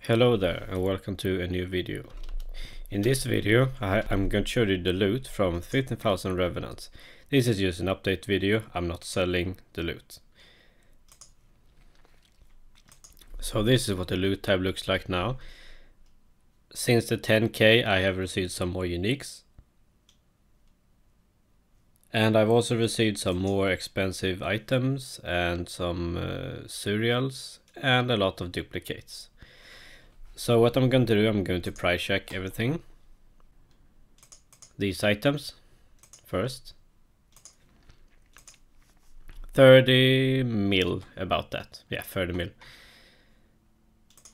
Hello there and welcome to a new video. In this video I'm going to show you the loot from 15,000 Revenants. This is just an update video, I'm not selling the loot. So this is what the loot tab looks like now. Since the 10k I have received some more uniques. And I've also received some more expensive items and some cereals and a lot of duplicates. So what I'm going to do, I'm going to price check everything. These items first. 30 mil, about that. Yeah, 30 mil.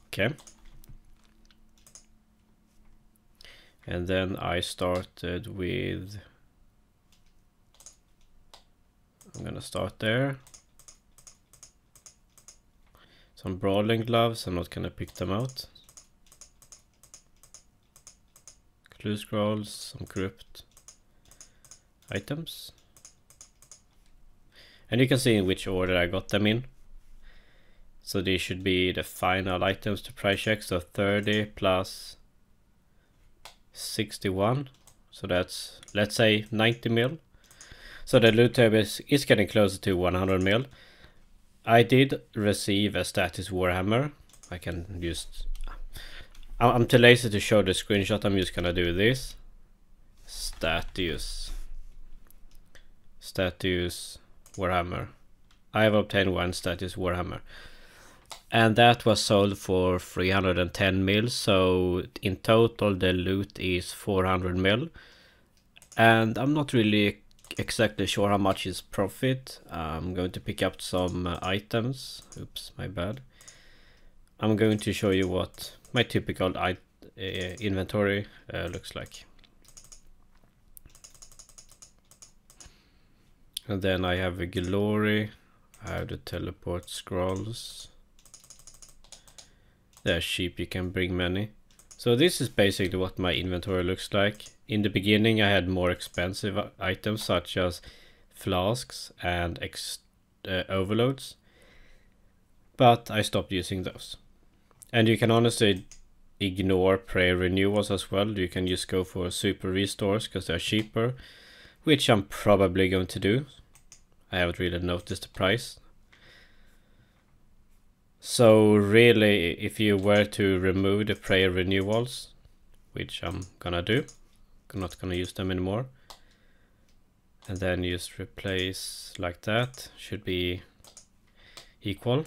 Okay. And then I started with... I'm gonna start there. Some brawling gloves, I'm not gonna pick them out. Clue scrolls, some corrupt items. And you can see in which order I got them in. So these should be the final items to price check. So 30 plus 61. So that's, let's say, 90 mil. So the loot tab is getting closer to 100 mil. I did receive a status Warhammer. I can just... I'm too lazy to show the screenshot, I'm just gonna do this. Status Warhammer. I have obtained one status Warhammer. And that was sold for 310 mil, so in total the loot is 400 mil. And I'm not really exactly sure how much is profit. I'm going to pick up some items. Oops, my bad. I'm going to show you what my typical inventory looks like. And then I have a glory. I have the teleport scrolls. There's sheep, you can bring many. So this is basically what my inventory looks like. In the beginning I had more expensive items such as flasks and overloads. But I stopped using those. And you can honestly ignore prayer renewals as well. You can just go for super restores because they're cheaper, which I'm probably going to do. I haven't really noticed the price. So really, if you were to remove the prayer renewals, which I'm gonna do, I'm not gonna use them anymore, and then just replace like that, should be equal.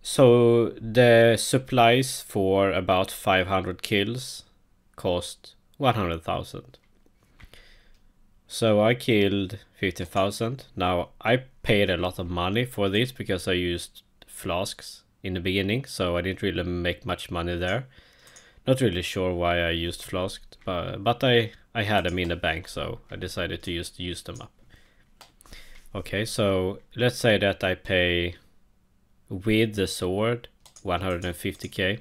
So the supplies for about 500 kills cost 100,000. So I killed 50,000. Now I paid a lot of money for this because I used flasks in the beginning, so I didn't really make much money there. Not really sure why I used flasks, but I had them in the bank, so I decided to just use them up. Okay, so let's say that I pay with the sword 150k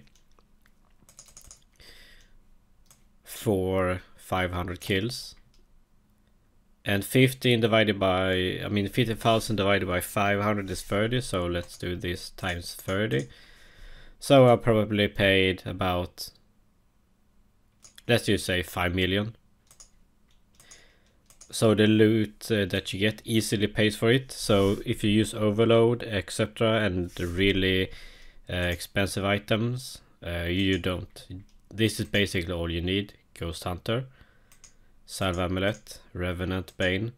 for 500 kills, and 15 divided by, 50,000 divided by 500 is 30, so let's do this times 30. So I probably paid about, let's just say 5 million. So the loot that you get easily pays for it. So if you use overload, etc., and the really expensive items, you don't. This is basically all you need. Ghost Hunter, Salve Amulet, Revenant Bane.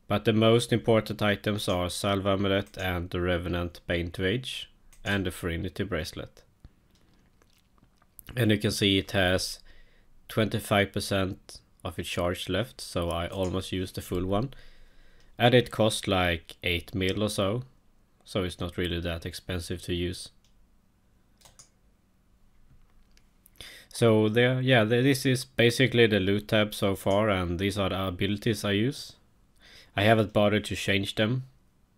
But the most important items are Salve Amulet and the Revenant Bane to Age, and the Serenity Bracelet. And you can see it has 25% of its charge left, so I almost used the full one. And it cost like 8 mil or so it's not really that expensive to use. So there, yeah, this is basically the loot tab so far, and these are the abilities I use. I haven't bothered to change them.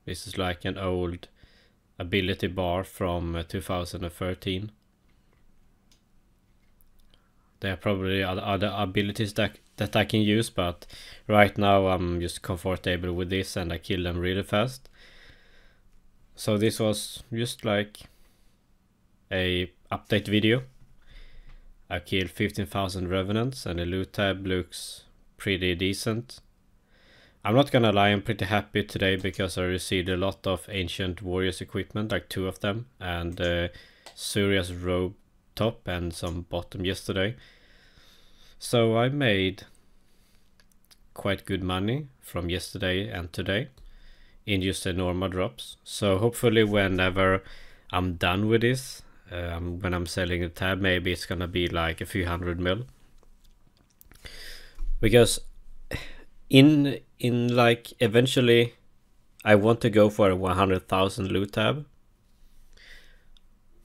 This is like an old ability bar from 2013. There are probably other abilities that I can use, but right now I'm just comfortable with this and I kill them really fast. So this was just like a update video. I killed 15,000 Revenants and the loot tab looks pretty decent. I'm not gonna lie, I'm pretty happy today because I received a lot of Ancient Warriors equipment, like 2 of them, and Surya's robe top and some bottom yesterday. So I made quite good money from yesterday and today in just the normal drops. So hopefully whenever I'm done with this, when I'm selling the tab, maybe it's gonna be like a few 100 mil. Because in like eventually I want to go for a 100,000 loot tab,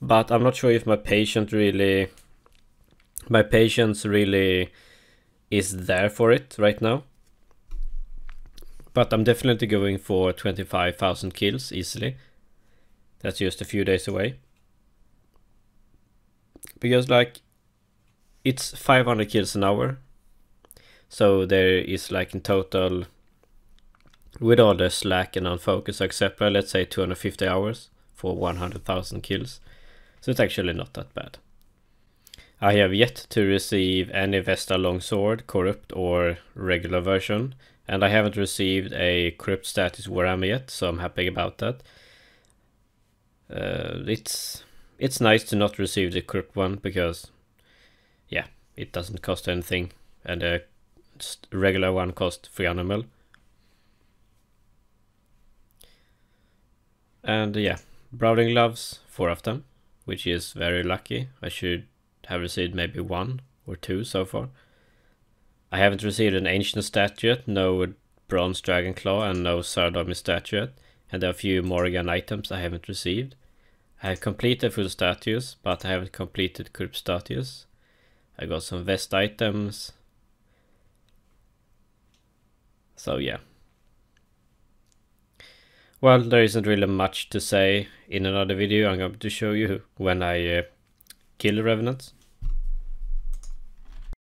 but I'm not sure if my patience really is there for it right now. But I'm definitely going for 25,000 kills easily. That's just a few days away. Because like it's 500 kills an hour. So there is like in total, with all the slack and unfocus etc., let's say 250 hours for 100,000 kills. So it's actually not that bad. I have yet to receive any Vesta Longsword, Corrupt or regular version. And I haven't received a Corrupt status Warhammer yet, so I'm happy about that. It's nice to not receive the Corrupt one because, yeah, it doesn't cost anything. And the regular one costs 300 mil. And yeah, Brawling Gloves, 4 of them, which is very lucky. I should have received maybe 1 or 2 so far. I haven't received an Ancient statue yet, no Bronze Dragon Claw and no Sardomi statue yet. And there are a few Morrigan items I haven't received. I have completed full statues, but I haven't completed Corrupt statues. I got some vest items. So yeah. Well, there isn't really much to say in another video. I'm going to show you when I kill the Revenants.